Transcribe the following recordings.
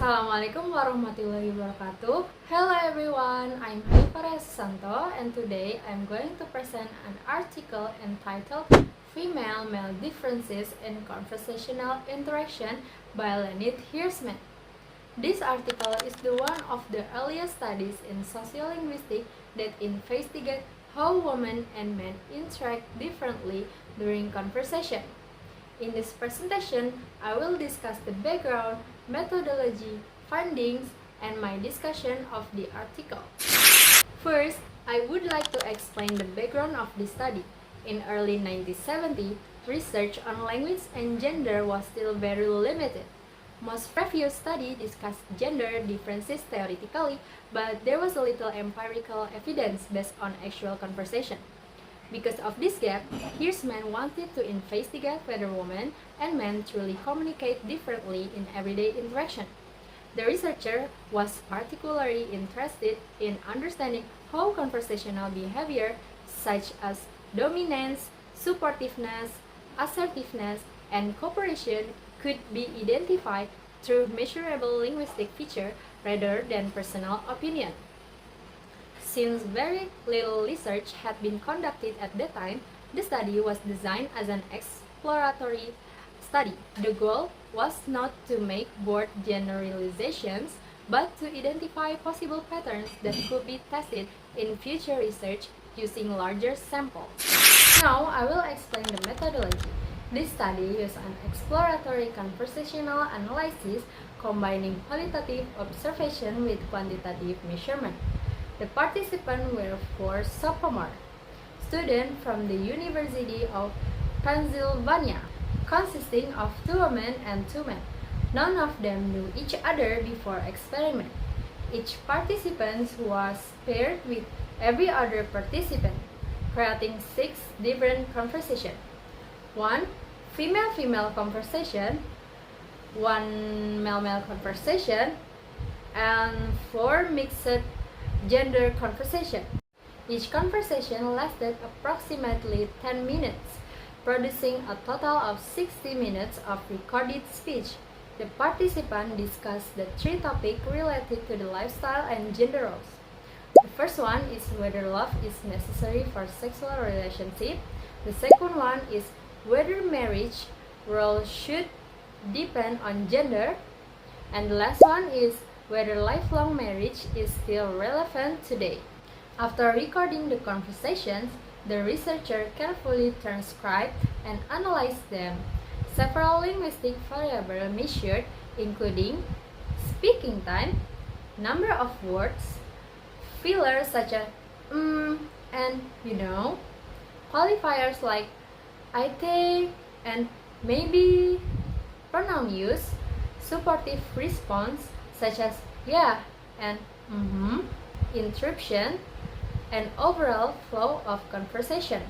Assalamualaikum warahmatullahi wabarakatuh. Hello everyone, I'm Hanifara Santo and today I'm going to present an article entitled Female-Male Differences in Conversational Interaction by Lenit Hirschman. This article is the one of the earliest studies in sociolinguistics that investigate how women and men interact differently during conversation. In this presentation, I will discuss the background, methodology, findings, and my discussion of the article. First, I would like to explain the background of the study. In early 1970, research on language and gender was still very limited. Most previous studies discussed gender differences theoretically, but there was little empirical evidence based on actual conversation. Because of this gap, Hirschman wanted to investigate whether women and men truly communicate differently in everyday interaction. The researcher was particularly interested in understanding how conversational behavior such as dominance, supportiveness, assertiveness, and cooperation could be identified through measurable linguistic features rather than personal opinion. Since very little research had been conducted at that time, the study was designed as an exploratory study. The goal was not to make broad generalizations, but to identify possible patterns that could be tested in future research using larger samples. Now, I will explain the methodology. This study used an exploratory conversational analysis combining qualitative observation with quantitative measurement. The participants were four sophomore students from the University of Pennsylvania, consisting of 2 women and 2 men. None of them knew each other before experiment. Each participant was paired with every other participant, creating 6 different conversations. 1 female-female conversation, 1 male-male conversation, and 4 mixed gender conversation. Each conversation lasted approximately 10 minutes, producing a total of 60 minutes of recorded speech. The participants discussed the 3 topics related to the lifestyle and gender roles. The first one is whether love is necessary for sexual relationship. The second one is whether marriage roles should depend on gender. And the last one is whether lifelong marriage is still relevant today. After recording the conversations, the researcher carefully transcribed and analyzed them. Several linguistic variables measured, including speaking time, number of words, fillers such as and qualifiers like I think and maybe, pronoun use, supportive response such as yeah and interruption, and overall flow of conversation.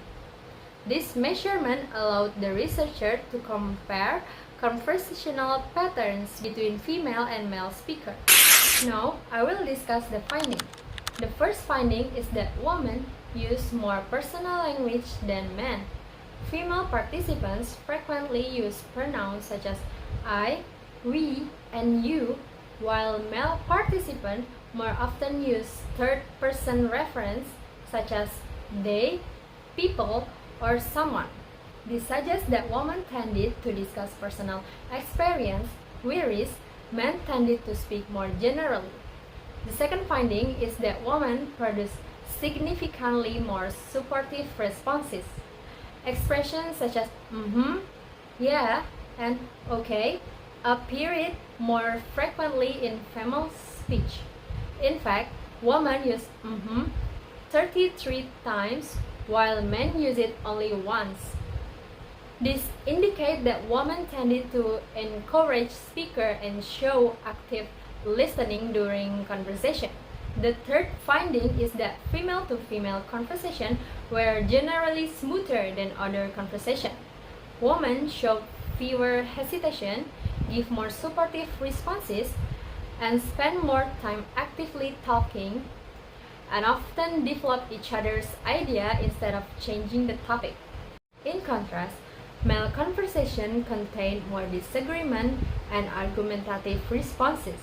This measurement allowed the researcher to compare conversational patterns between female and male speakers. Now, I will discuss the finding. The first finding is that women use more personal language than men. Female participants frequently use pronouns such as I, we, and you, while male participants more often use third-person reference such as they, people, or someone. This suggests that women tended to discuss personal experience, whereas men tended to speak more generally. The second finding is that women produce significantly more supportive responses. Expressions such as yeah, and okay appeared more frequently in female speech. In fact, women use 33 times, while men use it only once. This indicates that women tended to encourage speakers and show active listening during conversation. The third finding is that female-to-female conversation were generally smoother than other conversation. Women showed fewer hesitation, give more supportive responses, and spend more time actively talking, and often develop each other's idea instead of changing the topic. In contrast, male conversation contained more disagreement and argumentative responses.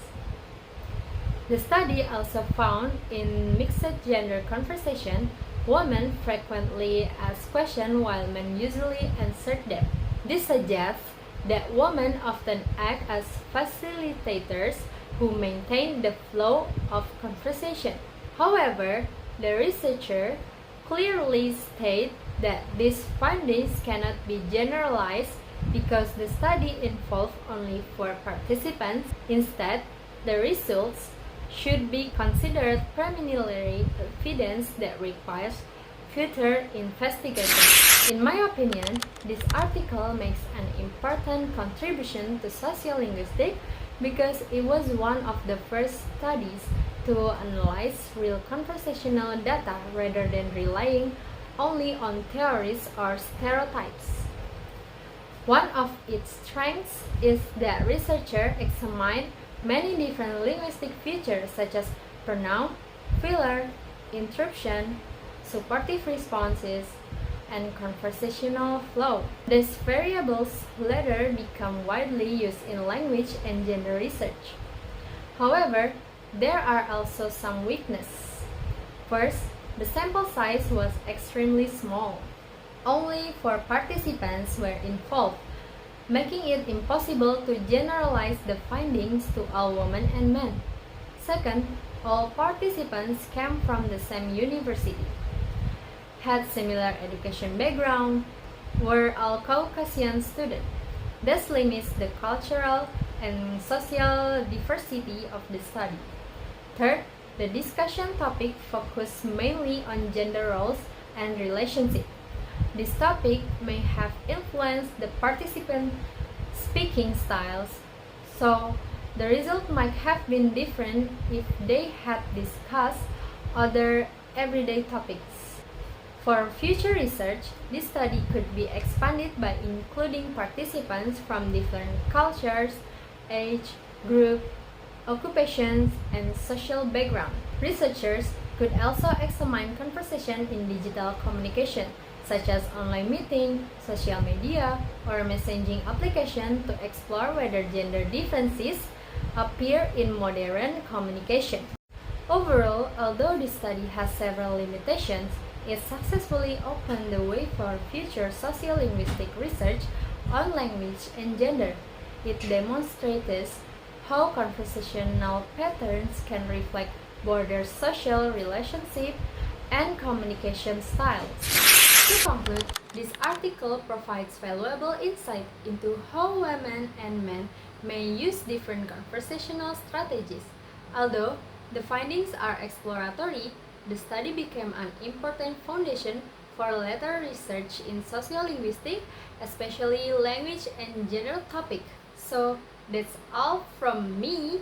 The study also found in mixed gender conversation, women frequently ask questions while men usually answer them. This suggests that women often act as facilitators who maintain the flow of conversation. However, the researcher clearly state that these findings cannot be generalized because the study involved only 4 participants. Instead, the results should be considered preliminary evidence that requires future investigation. In my opinion, this article makes an important contribution to sociolinguistics because it was one of the first studies to analyze real conversational data rather than relying only on theories or stereotypes. One of its strengths is that researchers examined many different linguistic features such as pronoun, filler, interruption, supportive responses, and conversational flow. These variables later become widely used in language and gender research. However, there are also some weaknesses. First, the sample size was extremely small. Only 4 participants were involved, making it impossible to generalize the findings to all women and men. Second, all participants came from the same university, had similar education background, were all Caucasian students. This limits the cultural and social diversity of the study. Third, the discussion topic focused mainly on gender roles and relationships. This topic may have influenced the participant speaking styles, so the result might have been different if they had discussed other everyday topics. For future research, this study could be expanded by including participants from different cultures, age, group, occupations, and social background. Researchers could also examine conversation in digital communication, such as online meeting, social media, or messaging application to explore whether gender differences appear in modern communication. Overall, although this study has several limitations, it successfully opened the way for future sociolinguistic research on language and gender. It demonstrates how conversational patterns can reflect broader social relationships and communication styles. To conclude, this article provides valuable insight into how women and men may use different conversational strategies. Although the findings are exploratory, the study became an important foundation for later research in sociolinguistics, especially language and gender topics. So that's all from me.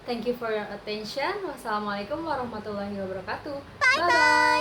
Thank you for your attention. Wassalamualaikum warahmatullahi wabarakatuh. Bye bye.